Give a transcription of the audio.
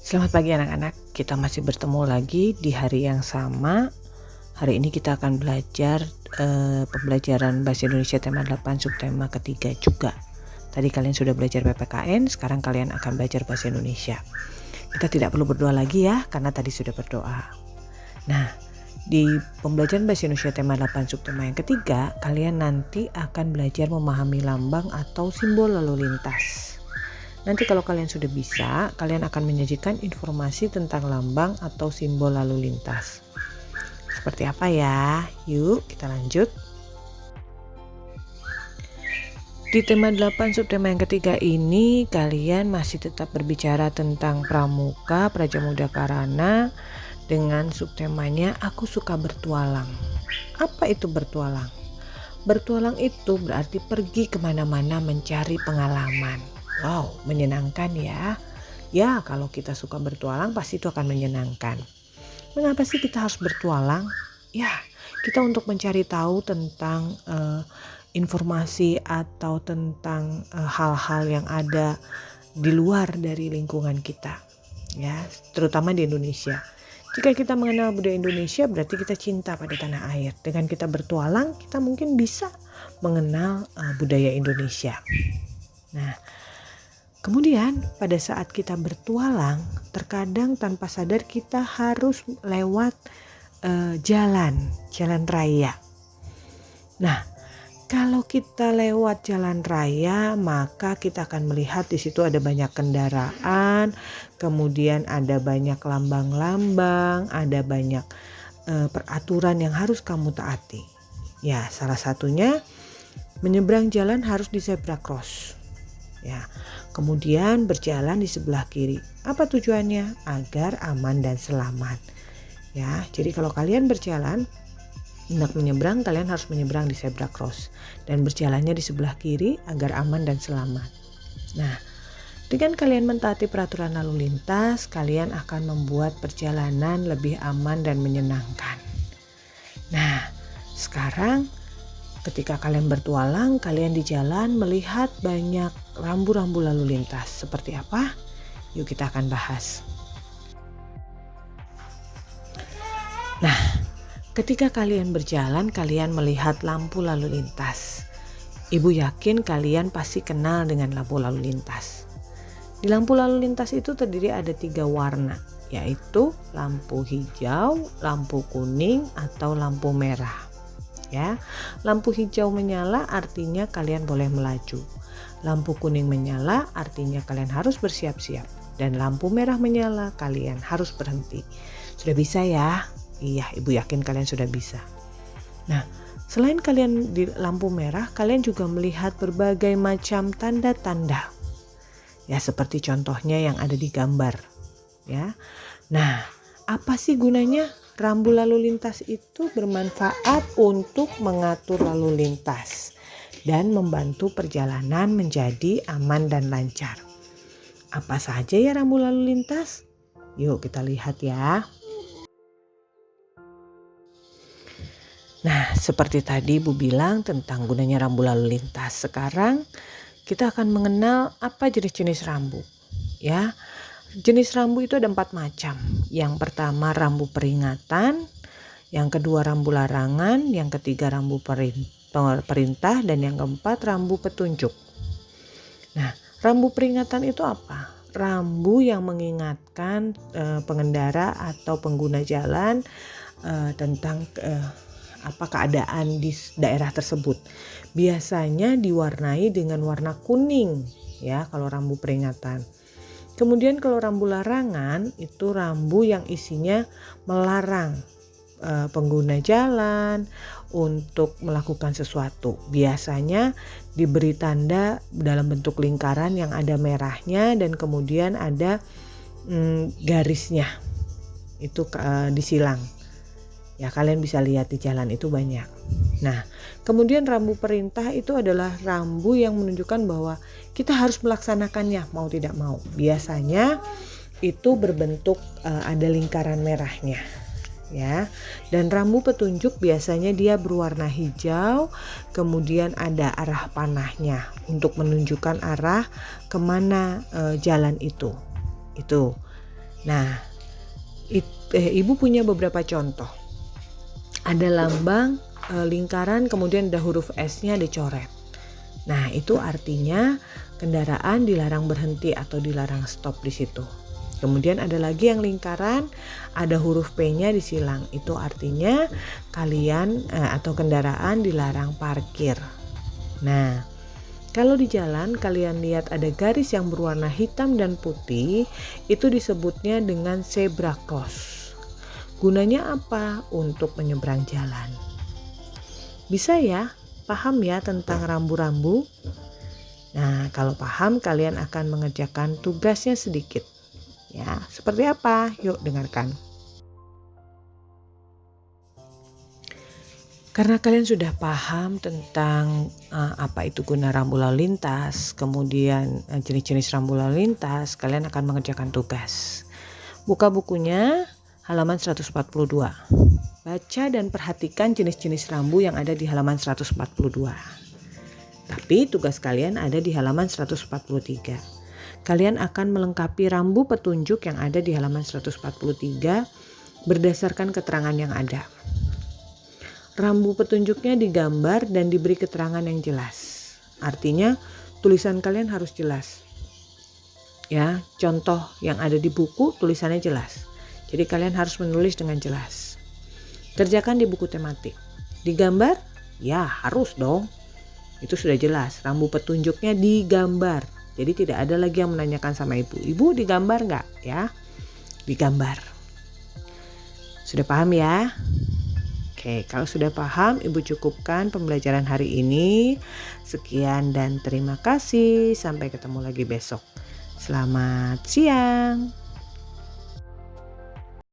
Selamat pagi anak-anak, kita masih bertemu lagi di hari yang sama. Hari ini kita akan belajar pembelajaran Bahasa Indonesia tema 8 subtema ketiga juga. Tadi kalian sudah belajar PPKN, sekarang kalian akan belajar Bahasa Indonesia. Kita tidak perlu berdoa lagi ya, karena tadi sudah berdoa. Nah, di pembelajaran Bahasa Indonesia tema 8 subtema yang ketiga, kalian nanti akan belajar memahami lambang atau simbol lalu lintas. Nanti kalau kalian sudah bisa, kalian akan menyajikan informasi tentang lambang atau simbol lalu lintas. Seperti apa ya? Yuk kita lanjut. Di tema 8 subtema yang ketiga ini, kalian masih tetap berbicara tentang Pramuka, Praja Muda Karana, dengan subtemanya Aku Suka Bertualang. Apa itu bertualang? Bertualang itu berarti pergi kemana-mana mencari pengalaman. Wow, menyenangkan ya. Ya, kalau kita suka bertualang pasti itu akan menyenangkan. Mengapa sih kita harus bertualang? Ya, kita untuk mencari tahu tentang informasi atau tentang hal-hal yang ada di luar dari lingkungan kita. Ya, terutama di Indonesia. Jika kita mengenal budaya Indonesia, berarti kita cinta pada tanah air. Dengan kita bertualang, kita mungkin bisa mengenal budaya Indonesia. Nah, kemudian pada saat kita bertualang, terkadang tanpa sadar kita harus lewat jalan raya. Nah, kalau kita lewat jalan raya, maka kita akan melihat di situ ada banyak kendaraan, kemudian ada banyak lambang-lambang, ada banyak peraturan yang harus kamu taati. Ya, salah satunya menyeberang jalan harus di zebra cross. Ya, kemudian berjalan di sebelah kiri. Apa tujuannya? Agar aman dan selamat. Ya, jadi kalau kalian berjalan hendak menyeberang, kalian harus menyeberang di zebra cross dan berjalannya di sebelah kiri agar aman dan selamat. Nah, dengan kalian mentaati peraturan lalu lintas, kalian akan membuat perjalanan lebih aman dan menyenangkan. Nah, sekarang ketika kalian bertualang, kalian di jalan melihat banyak rambu-rambu lalu lintas. Seperti apa? Yuk kita akan bahas. Nah, ketika kalian berjalan, kalian melihat lampu lalu lintas. Ibu yakin kalian pasti kenal dengan lampu lalu lintas. Di lampu lalu lintas itu terdiri ada 3 warna, yaitu lampu hijau, lampu kuning, atau lampu merah. Ya, lampu hijau menyala artinya kalian boleh melaju. Lampu kuning menyala artinya kalian harus bersiap-siap. Dan lampu merah menyala, kalian harus berhenti. Sudah bisa ya? Iya, ibu yakin kalian sudah bisa. Nah, selain kalian di lampu merah, kalian juga melihat berbagai macam tanda-tanda. Ya, seperti contohnya yang ada di gambar. Ya. Nah, apa sih gunanya? Rambu lalu lintas itu bermanfaat untuk mengatur lalu lintas dan membantu perjalanan menjadi aman dan lancar. Apa saja ya rambu lalu lintas? Yuk kita lihat ya. Nah, seperti tadi Ibu bilang tentang gunanya rambu lalu lintas. Sekarang kita akan mengenal apa jenis-jenis rambu. Ya. Jenis rambu itu ada 4 macam. Yang pertama rambu peringatan, yang kedua rambu larangan, yang ketiga rambu perintah, dan yang keempat rambu petunjuk. Nah, rambu peringatan itu apa? Rambu yang mengingatkan pengendara atau pengguna jalan tentang keadaan di daerah tersebut. Biasanya diwarnai dengan warna kuning ya kalau rambu peringatan. Kemudian kalau rambu larangan itu rambu yang isinya melarang pengguna jalan untuk melakukan sesuatu. Biasanya diberi tanda dalam bentuk lingkaran yang ada merahnya dan kemudian ada garisnya. Itu disilang. Ya, kalian bisa lihat di jalan itu banyak. Nah, kemudian rambu perintah itu adalah rambu yang menunjukkan bahwa kita harus melaksanakannya mau tidak mau. Biasanya itu berbentuk ada lingkaran merahnya. Ya, dan rambu petunjuk biasanya dia berwarna hijau, kemudian ada arah panahnya untuk menunjukkan arah kemana jalan itu. Nah, Ibu punya beberapa contoh. Ada lambang lingkaran, kemudian ada huruf S-nya dicoret. Nah, itu artinya kendaraan dilarang berhenti atau dilarang stop di situ. Kemudian ada lagi yang lingkaran, ada huruf P-nya disilang. Itu artinya kalian atau kendaraan dilarang parkir. Nah, kalau di jalan kalian lihat ada garis yang berwarna hitam dan putih, itu disebutnya dengan zebra cross. Gunanya apa? Untuk menyeberang jalan. Bisa ya? Paham ya tentang rambu-rambu? Nah, kalau paham kalian akan mengerjakan tugasnya sedikit. Ya, seperti apa? Yuk dengarkan. Karena kalian sudah paham tentang apa itu guna rambu lalu lintas, kemudian jenis-jenis rambu lalu lintas, kalian akan mengerjakan tugas. Buka bukunya halaman 142. Baca dan perhatikan jenis-jenis rambu yang ada di halaman 142. Tapi tugas kalian ada di halaman 143. Kalian akan melengkapi rambu petunjuk yang ada di halaman 143 berdasarkan keterangan yang ada. Rambu petunjuknya digambar dan diberi keterangan yang jelas. Artinya tulisan kalian harus jelas. Ya, contoh yang ada di buku tulisannya jelas. Jadi kalian harus menulis dengan jelas. Kerjakan di buku tematik. Digambar? Ya, harus dong. Itu sudah jelas. Rambu petunjuknya digambar. Jadi tidak ada lagi yang menanyakan sama ibu. Ibu digambar nggak? Ya, digambar. Sudah paham ya? Oke, kalau sudah paham, ibu cukupkan pembelajaran hari ini. Sekian dan terima kasih. Sampai ketemu lagi besok. Selamat siang.